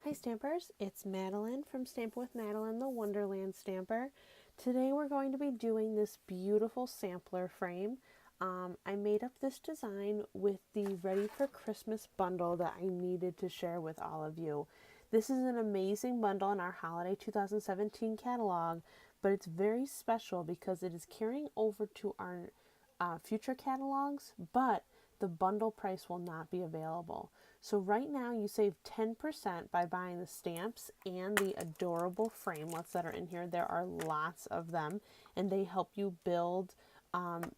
Hi Stampers, it's Madeline from Stampin' with Madeline, the Wonderland Stamper. Today we're going to be doing this beautiful sampler frame. I made up this design with the Ready for Christmas bundle that I needed to share with all of you. This is an amazing bundle in our Holiday 2017 catalog, but it's very special because it is carrying over to our future catalogs, but the bundle price will not be available. So right now you save 10% by buying the stamps and the adorable framelits that are in here. There are lots of them, and they help you build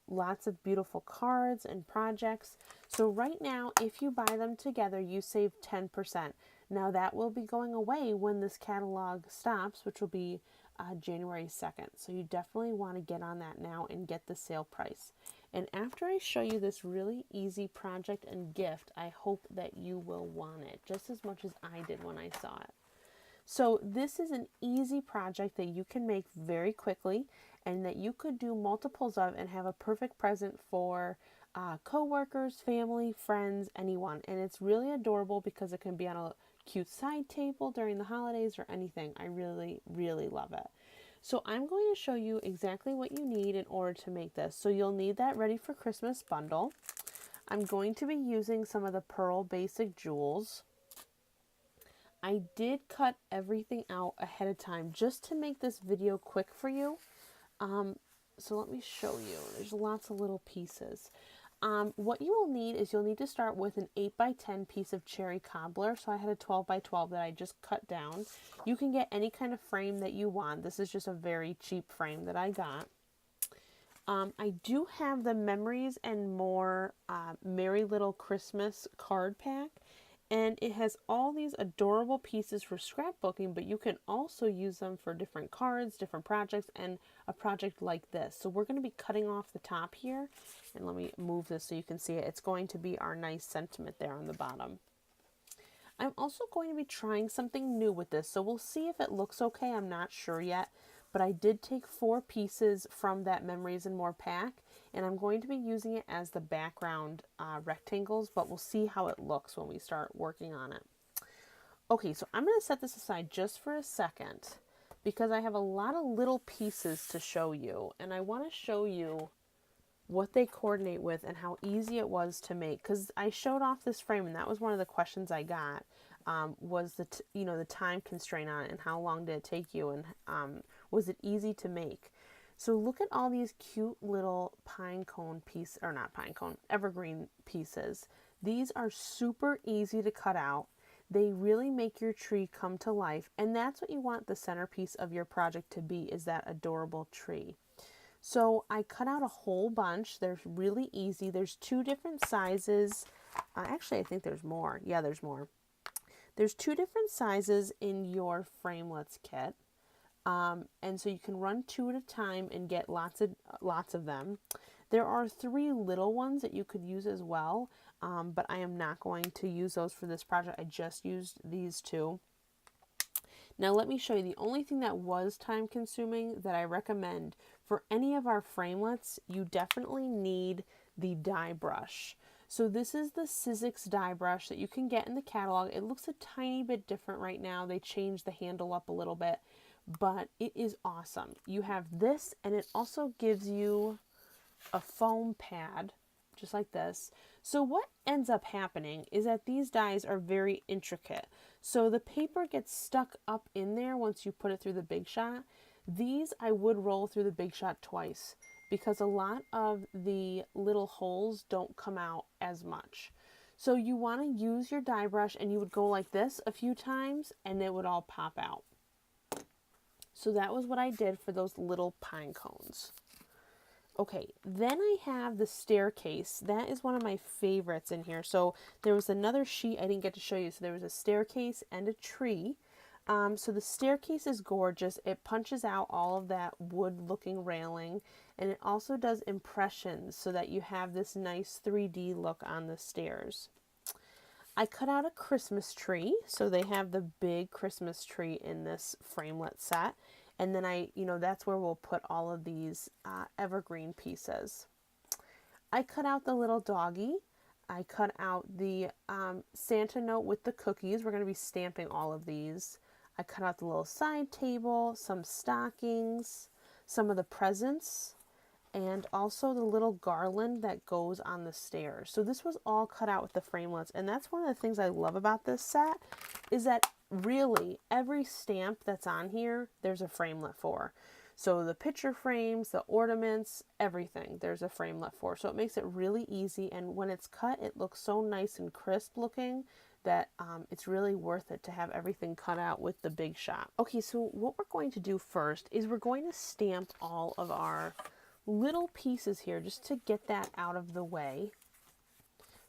lots of beautiful cards and projects. So right now, if you buy them together, you save 10%. Now that will be going away when this catalog stops, which will be January 2nd. So you definitely want to get on that now and get the sale price. And after I show you this really easy project and gift, I hope that you will want it just as much as I did when I saw it. So this is an easy project that you can make very quickly and that you could do multiples of and have a perfect present for co-workers, family, friends, anyone. And it's really adorable because it can be on a cute side table during the holidays or anything. I really, really love it. So I'm going to show you exactly what you need in order to make this. So you'll need that Ready for Christmas bundle. I'm going to be using some of the Pearl Basic Jewels. I did cut everything out ahead of time just to make this video quick for you. So let me show you. There's lots of little pieces. What you will need is you'll need to start with an 8x10 piece of cherry cobbler. So I had a 12x12 that I just cut down. You can get any kind of frame that you want. This is just a very cheap frame that I got. I do have the Memories and More Merry Little Christmas card pack. And it has all these adorable pieces for scrapbooking, but you can also use them for different cards, different projects, and a project like this. So we're going to be cutting off the top here. And let me move this so you can see it. It's going to be our nice sentiment there on the bottom. I'm also going to be trying something new with this. So we'll see if it looks okay. I'm not sure yet. But I did take 4 pieces from that Memories and More pack, and I'm going to be using it as the background rectangles, but we'll see how it looks when we start working on it. Okay, so I'm going to set this aside just for a second because I have a lot of little pieces to show you, and I want to show you what they coordinate with and how easy it was to make, because I showed off this frame, and that was one of the questions I got. Was the time constraint on it and how long did it take you, and was it easy to make? So look at all these cute little pine cone piece, or not pine cone, evergreen pieces. These are super easy to cut out. They really make your tree come to life, and that's what you want the centerpiece of your project to be, is that adorable tree. So I cut out a whole bunch. They're really easy. There's 2 different sizes. Actually, I think there's more. Yeah, there's more. There's 2 different sizes in your framelits kit. And so you can run 2 at a time and get lots of them. There are 3 little ones that you could use as well, but I am not going to use those for this project. I just used these 2. Now let me show you the only thing that was time consuming that I recommend for any of our framelits. You definitely need the die brush. So this is the Sizzix die brush that you can get in the catalog. It looks a tiny bit different right now. They changed the handle up a little bit, but it is awesome. You have this, and it also gives you a foam pad, just like this. So what ends up happening is that these dies are very intricate. So the paper gets stuck up in there once you put it through the Big Shot. These I would roll through the Big Shot twice, because a lot of the little holes don't come out as much. So you want to use your die brush, and you would go like this a few times and it would all pop out. So that was what I did for those little pine cones. Okay, then I have the staircase. That is one of my favorites in here. So there was another sheet I didn't get to show you. So there was a staircase and a tree. So the staircase is gorgeous. It punches out all of that wood looking railing, and it also does impressions so that you have this nice 3D look on the stairs. I cut out a Christmas tree, so they have the big Christmas tree in this framelit set, and then that's where we'll put all of these evergreen pieces. I cut out the little doggy. I cut out the Santa note with the cookies. We're going to be stamping all of these. I cut out the little side table, some stockings, some of the presents, and also the little garland that goes on the stairs. So this was all cut out with the framelits, and that's one of the things I love about this set, is that really every stamp that's on here, there's a framelit for. So the picture frames, the ornaments, everything, there's a framelit for. So it makes it really easy, and when it's cut, it looks so nice and crisp looking that it's really worth it to have everything cut out with the Big Shot. Okay, so what we're going to do first is we're going to stamp all of our little pieces here just to get that out of the way.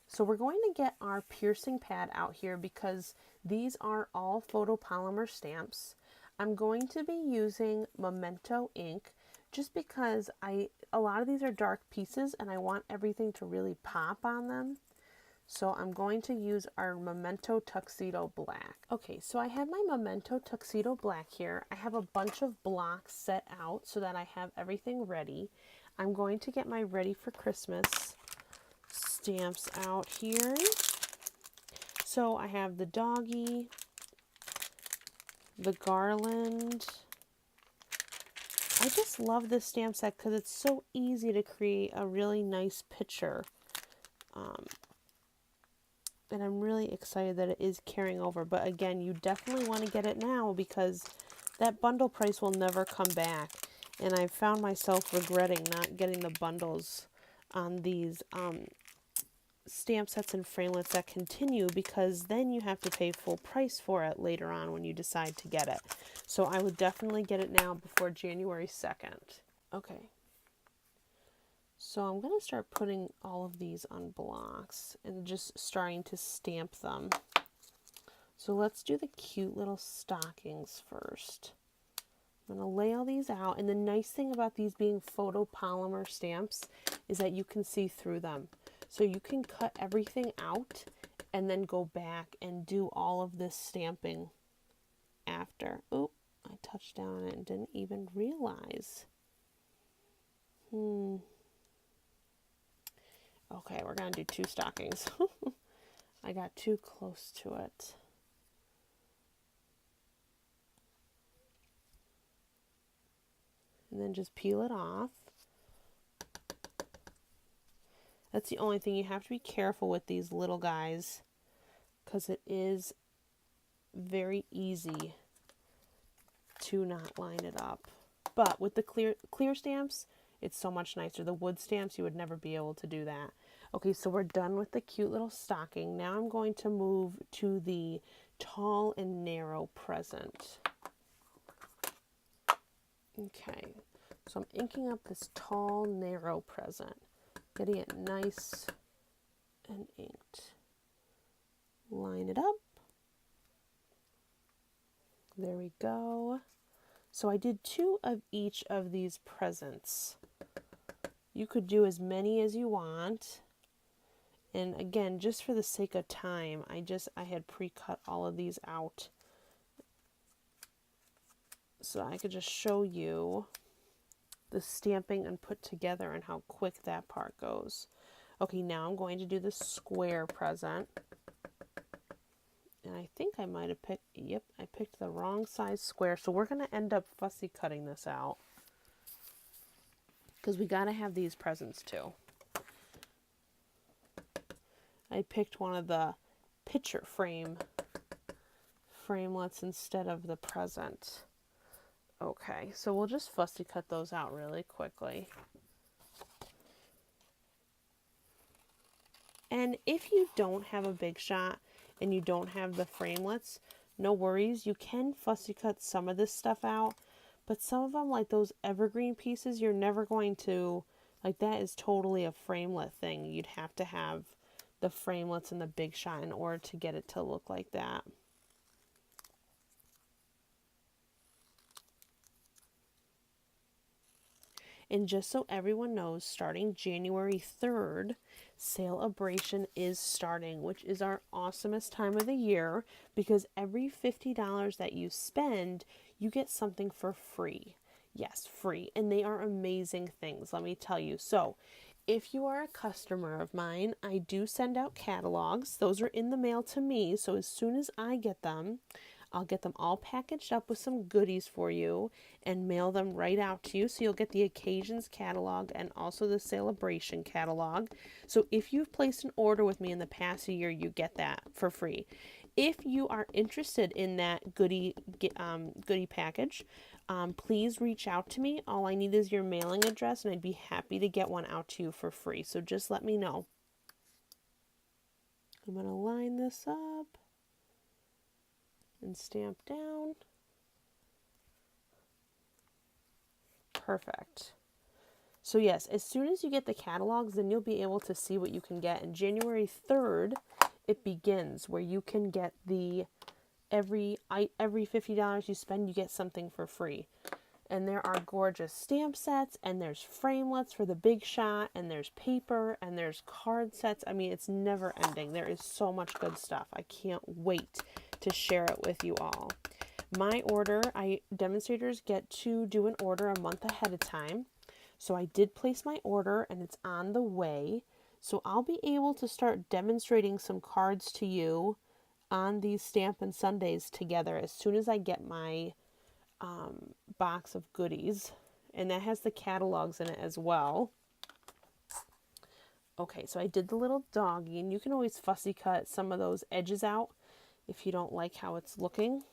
So we're going to get our piercing pad out here because these are all photopolymer stamps. I'm going to be using Memento ink just because a lot of these are dark pieces and I want everything to really pop on them. So I'm going to use our Memento Tuxedo Black. Okay, so I have my Memento Tuxedo Black here. I have a bunch of blocks set out so that I have everything ready. I'm going to get my Ready for Christmas stamps out here. So I have the doggy, the garland. I just love this stamp set because it's so easy to create a really nice picture. And I'm really excited that it is carrying over. But again, you definitely want to get it now because that bundle price will never come back. And I found myself regretting not getting the bundles on these stamp sets and framelits that continue, because then you have to pay full price for it later on when you decide to get it. So I would definitely get it now before January 2nd. Okay. So I'm going to start putting all of these on blocks and just starting to stamp them. So let's do the cute little stockings first. I'm going to lay all these out, and the nice thing about these being photopolymer stamps is that you can see through them. So you can cut everything out and then go back and do all of this stamping after. Oop, I touched down on it and didn't even realize. Okay, we're going to do 2 stockings. I got too close to it. And then just peel it off. That's the only thing. You have to be careful with these little guys because it is very easy to not line it up. But with the clear stamps, it's so much nicer. The wood stamps, you would never be able to do that. Okay, so we're done with the cute little stocking. Now I'm going to move to the tall and narrow present. Okay, so I'm inking up this tall, narrow present. Getting it nice and inked. Line it up. There we go. So I did 2 of each of these presents. You could do as many as you want. And again, just for the sake of time, I had pre-cut all of these out so I could just show you the stamping and put together and how quick that part goes. Okay, now I'm going to do the square present. And I think I might have picked, yep, I picked the wrong size square. So we're going to end up fussy cutting this out because we got to have these presents too. I picked one of the picture framelits instead of the present. Okay, so we'll just fussy cut those out really quickly. And if you don't have a Big Shot and you don't have the framelits, no worries. You can fussy cut some of this stuff out, but some of them, like those evergreen pieces, you're never going to, like that is totally a framelit thing. You'd have to have the framelits and the Big Shot in order to get it to look like that. And just so everyone knows, starting January 3rd, Sale-A-Bration is starting, which is our awesomest time of the year because every $50 that you spend, you get something for free. Yes, free. And they are amazing things, let me tell you. So if you are a customer of mine, I do send out catalogs. Those are in the mail to me. So as soon as I get them, I'll get them all packaged up with some goodies for you and mail them right out to you. So you'll get the occasions catalog and also the celebration catalog. So if you've placed an order with me in the past year, you get that for free. If you are interested in that goodie package, please reach out to me. All I need is your mailing address, and I'd be happy to get one out to you for free. So just let me know. I'm going to line this up and stamp down. Perfect. So yes, as soon as you get the catalogs, then you'll be able to see what you can get. And January 3rd, it begins where you can get the every $50 you spend, you get something for free. And there are gorgeous stamp sets, and there's framelits for the big shot, and there's paper, and there's card sets. I mean, it's never ending. There is so much good stuff. I can't wait to share it with you all. My order, demonstrators get to do an order a month ahead of time. So I did place my order, and it's on the way. So I'll be able to start demonstrating some cards to you on these Stampin' Sundays together as soon as I get my box of goodies, and that has the catalogs in it as well. Okay, so I did the little doggy, and you can always fussy cut some of those edges out if you don't like how it's looking.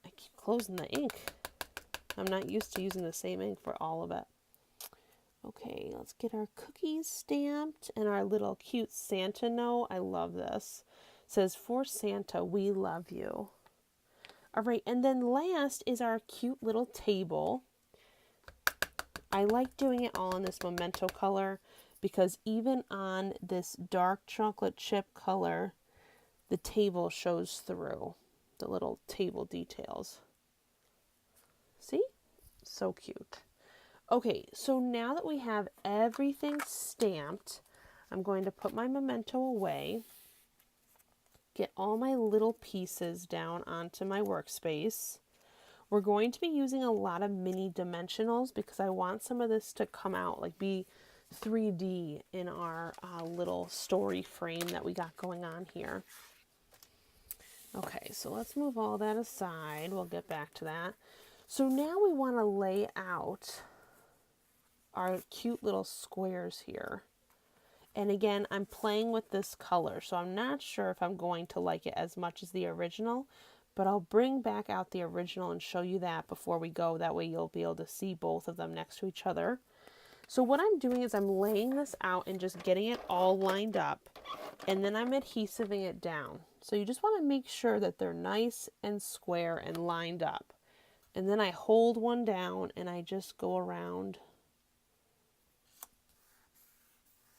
I keep closing the ink. I'm not used to using the same ink for all of it. Okay, let's get our cookies stamped and our little cute Santa note. I love this. It says, "For Santa, we love you." All right, and then last is our cute little table. I like doing it all in this memento color because even on this dark chocolate chip color, the table shows through the little table details. See? So cute. Okay, so now that we have everything stamped, I'm going to put my memento away. Get all my little pieces down onto my workspace. We're going to be using a lot of mini dimensionals because I want some of this to come out, like be 3D in our little story frame that we got going on here. Okay, so let's move all that aside. We'll get back to that. So now we want to lay out our cute little squares here. And again, I'm playing with this color, so I'm not sure if I'm going to like it as much as the original, but I'll bring back out the original and show you that before we go. That way you'll be able to see both of them next to each other. So what I'm doing is I'm laying this out and just getting it all lined up, and then I'm adhesiving it down. So you just want to make sure that they're nice and square and lined up. And then I hold one down and I just go around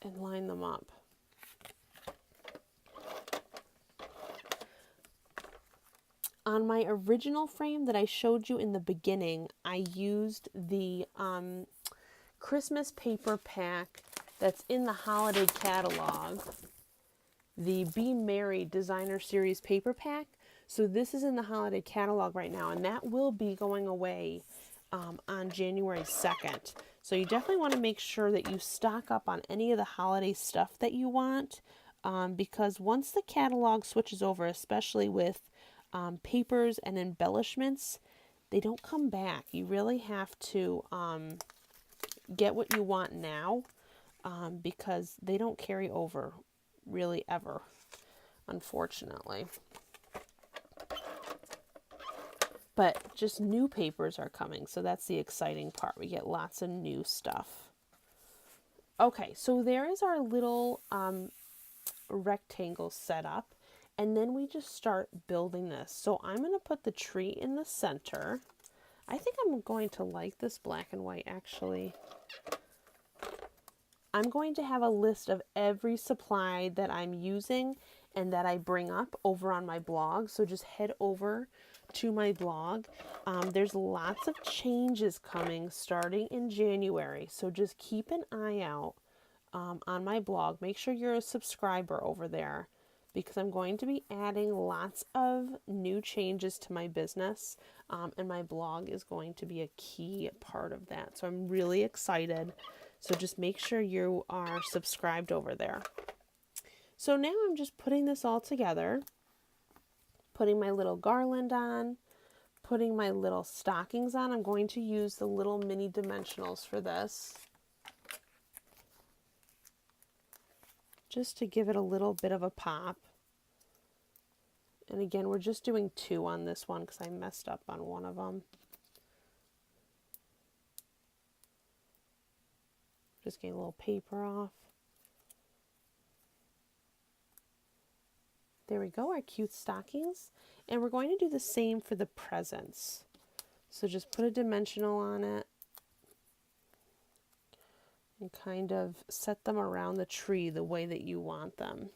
and line them up. On my original frame that I showed you in the beginning, I used the Christmas paper pack that's in the holiday catalog, the Be Merry Designer Series paper pack. So this is in the holiday catalog right now, and that will be going away on January 2nd. So you definitely want to make sure that you stock up on any of the holiday stuff that you want, because once the catalog switches over, especially with papers and embellishments, they don't come back. You really have to get what you want now, because they don't carry over really ever, unfortunately. But just new papers are coming, so that's the exciting part. We get lots of new stuff. Okay, so there is our little rectangle set up, and then we just start building this. So I'm going to put the tree in the center. I think I'm going to like this black and white, actually. I'm going to have a list of every supply that I'm using and that I bring up over on my blog. So just head over to my blog. There's lots of changes coming starting in January. So just keep an eye out on my blog. Make sure you're a subscriber over there, because I'm going to be adding lots of new changes to my business, and my blog is going to be a key part of that. So I'm really excited. So just make sure you are subscribed over there. So now I'm just putting this all together, putting my little garland on, putting my little stockings on. I'm going to use the little mini dimensionals for this, just to give it a little bit of a pop. And again, we're just doing 2 on this one because I messed up on one of them. Just getting a little paper off. There we go, our cute stockings. And we're going to do the same for the presents. So just put a dimensional on it and kind of set them around the tree the way that you want them.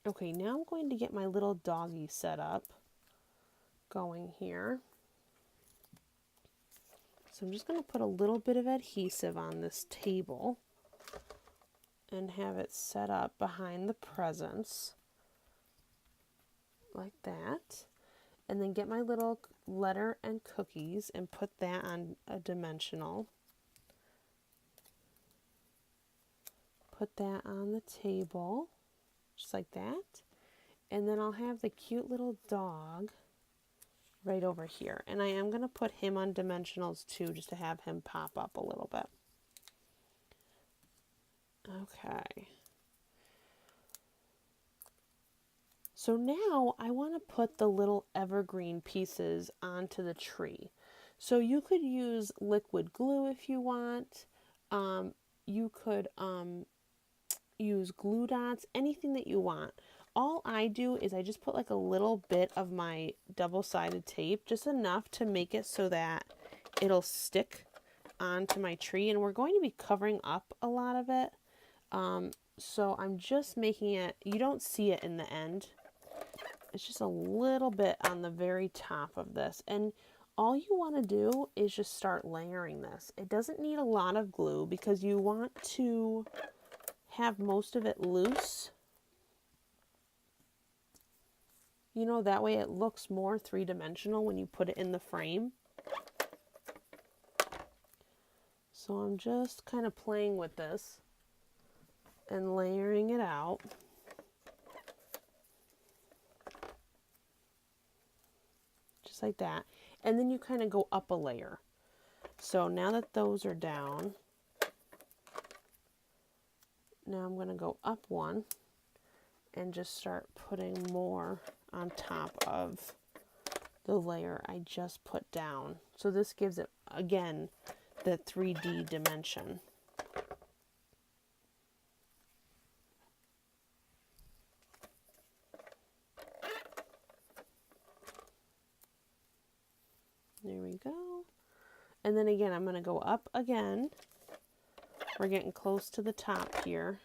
Okay, now I'm going to get my little doggy set up going here. So I'm just going to put a little bit of adhesive on this table and have it set up behind the presents like that. And then get my little letter and cookies and put that on a dimensional. Put that on the table, just like that. And then I'll have the cute little dog right over here. And I am going to put him on dimensionals too, just to have him pop up a little bit. Okay. So now I want to put the little evergreen pieces onto the tree. So you could use liquid glue if you want. You could use glue dots, anything that you want. All I do is I just put like a little bit of my double-sided tape, just enough to make it so that it'll stick onto my tree. And we're going to be covering up a lot of it. So I'm just making it, you don't see it in the end. It's just a little bit on the very top of this. And all you want to do is just start layering this. It doesn't need a lot of glue because you want to have most of it loose. You know, that way it looks more three-dimensional when you put it in the frame. So I'm just kind of playing with this and layering it out. Just like that. And then you kind of go up a layer. So now that those are down, now I'm going to go up one and just start putting more on top of the layer I just put down. So this gives it, again, the 3D dimension. There we go. And then again, I'm going to go up again. We're getting close to the top here.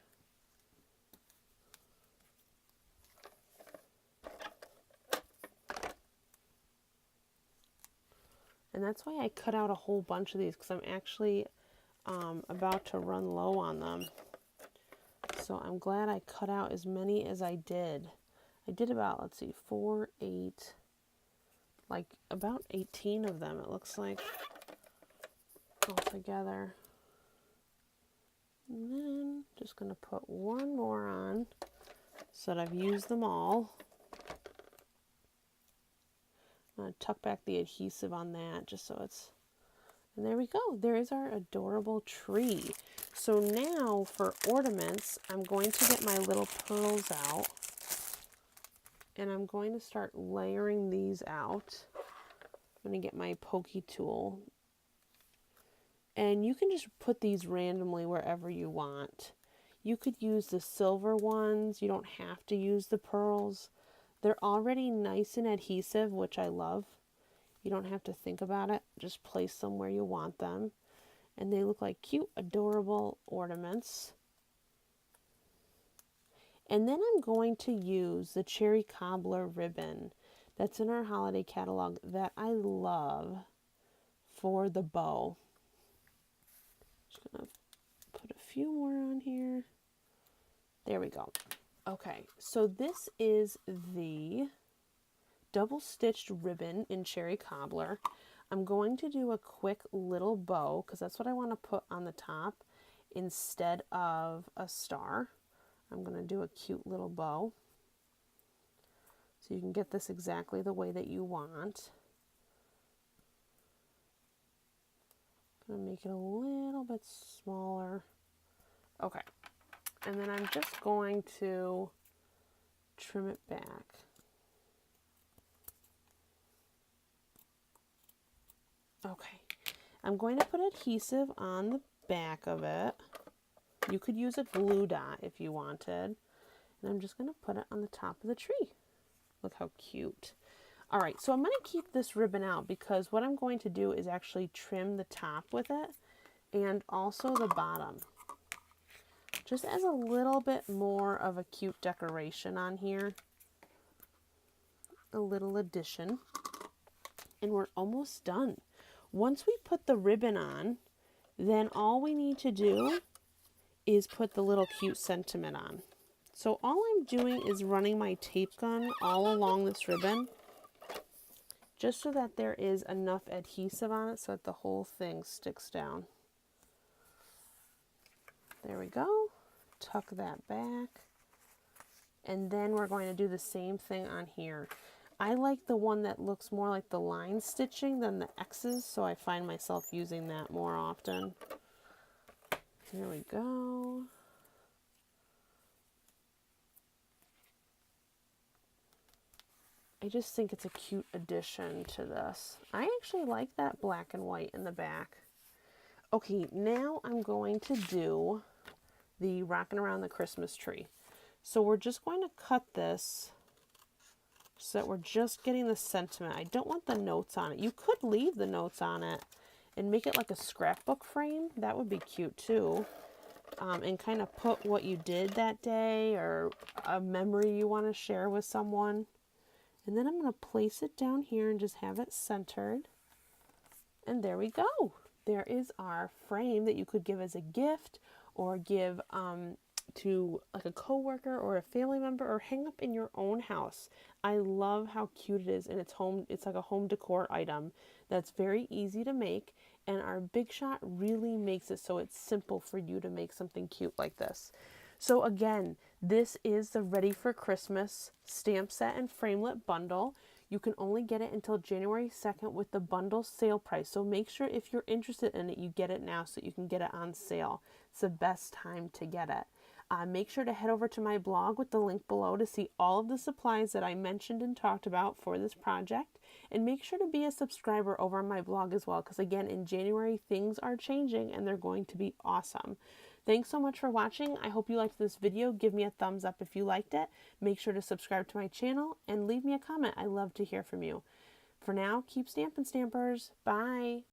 And that's why I cut out a whole bunch of these, because I'm actually about to run low on them. So I'm glad I cut out as many as I did. I did about, let's see, 4, 8, like about 18 of them, it looks like, all together. And then just going to put one more on so that I've used them all. I'm going to tuck back the adhesive on that just so it's, and there we go. There is our adorable tree. So now for ornaments, I'm going to get my little pearls out and I'm going to start layering these out. I'm going to get my pokey tool. And you can just put these randomly wherever you want. You could use the silver ones. You don't have to use the pearls. They're already nice and adhesive, which I love. You don't have to think about it. Just place them where you want them. And they look like cute, adorable ornaments. And then I'm going to use the cherry cobbler ribbon that's in our holiday catalog that I love for the bow. Just gonna put a few more on here. There we go. Okay, so this is the double stitched ribbon in cherry cobbler. I'm going to do a quick little bow because that's what I want to put on the top instead of a star. I'm going to do a cute little bow so you can get this exactly the way that you want. I'm going to make it a little bit smaller. Okay, and then I'm just going to trim it back. Okay, I'm going to put adhesive on the back of it. You could use a glue dot if you wanted. And I'm just going to put it on the top of the tree. Look how cute. All right, so I'm going to keep this ribbon out because what I'm going to do is actually trim the top with it and also the bottom. Just as a little bit more of a cute decoration on here. A little addition. And we're almost done. Once we put the ribbon on, then all we need to do is put the little cute sentiment on. So all I'm doing is running my tape gun all along this ribbon, just so that there is enough adhesive on it so that the whole thing sticks down. There we go. Tuck that back. And then we're going to do the same thing on here. I like the one that looks more like the line stitching than the X's, so I find myself using that more often. There we go. I just think it's a cute addition to this. I actually like that black and white in the back. Okay, now I'm going to do the Rockin' Around the Christmas Tree. So we're just going to cut this so that we're just getting the sentiment. I don't want the notes on it. You could leave the notes on it and make it like a scrapbook frame. That would be cute too. And kind of put what you did that day or a memory you want to share with someone. And then I'm going to place it down here and just have it centered. And there we go. There is our frame that you could give as a gift or give to like a coworker or a family member or hang up in your own house. I love how cute it is, and it's like a home decor item that's very easy to make, and our Big Shot really makes it so it's simple for you to make something cute like this. So again, this is the Ready for Christmas stamp set and framelit bundle. You can only get it until January 2nd with the bundle sale price. So make sure if you're interested in it, you get it now so that you can get it on sale. It's the best time to get it. Make sure to head over to my blog with the link below to see all of the supplies that I mentioned and talked about for this project. And make sure to be a subscriber over on my blog as well, because again, in January, things are changing and they're going to be awesome. Thanks so much for watching. I hope you liked this video. Give me a thumbs up if you liked it. Make sure to subscribe to my channel and leave me a comment. I love to hear from you. For now, keep stamping, Stampers. Bye.